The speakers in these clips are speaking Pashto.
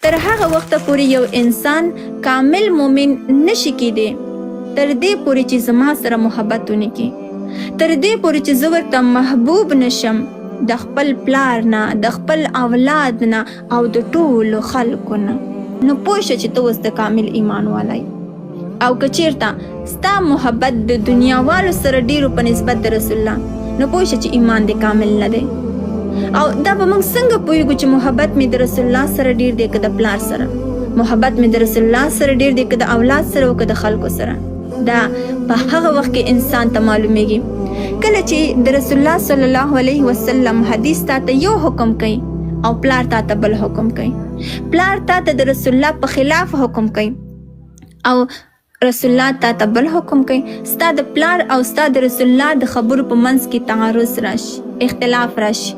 تر هغه وخته پورې یو انسان کامل مومن نشي کېدی تر دې پورې چې زما سره محبت ونه کړي، تر دې پورې چې زه ورته محبوب نشم د خپل پلار نه، د خپل اولاد نه او د ټولو خلکو نه. نو پوه شه چې ته اوس د کامل ایمان والی. او که چېرته ستا محبت د دنیاوالو سره ډېرو په نسبت د رسول الله، نو پوه شه چې ایمان دې کامل نه دی. او دا به موږ څنګه پوهېږو چې محبت مې د رسول الله سره ډېر دی که د پلار سره، محبت مې د رسول الله سره ډېر دی که د اولاد سره او که د خلکو سره؟ دا په هغه وخت کې انسان ته معلومیږي کله چې د رسول الله صلی الله علیه وسلم حدیث تاته یو حکم کوي او پلار تاته بل حکم کوي، پلار تاته د رسول الله په خلاف حکم کوي او رسول الله تاته بل حکم کوي. ستا د پلار او ستا د رسول الله د خبرو په منځ کې تعارض راشي، اختلاف راشي،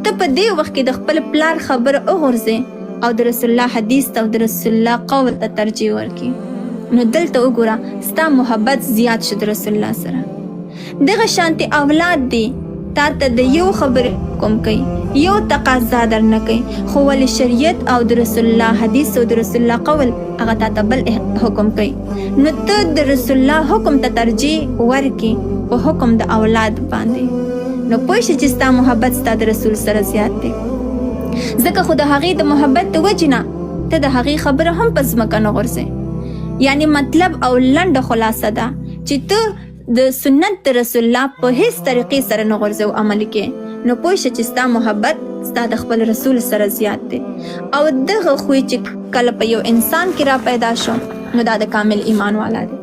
ته په دې وخت کې د خپل پلار خبره وغورځې او د رسول الله حدیث ته او د رسول الله قول ته ترجیح ورکړي. نو دلته وګوره ستا محبت زیات شو د رسول الله سره. دغه شانتي اولاد دی تا ته د یو خبرې حکم کوي، یو تقاضا درنه کوي، خو ولې شریعت او د رسول الله حدیث او د رسول الله قول هغه تا ته بل حکم کوي. نو ته د رسول الله حکم ته ترجیح ورکړي په حکم د اولاد باندې. نو پوه شې چې ستا محبت ستا د رسول سره زیات دی. ځکه خو د هغې د محبت د وجې نه ته د هغې خبره هم په ځمکه نه غورځې. یعنی مطلب او لنډه خلاصه ده چې ته د سنت د رسول الله په هیڅ طریقې سره نه غورځې او عمل کې. نو پوه شه چې ستا محبت ستا د خپل رسول سره زیات دی. او دغه خوی چې کله په یو انسان کې را پیدا شو نو دا د کامل ایمان والا دی.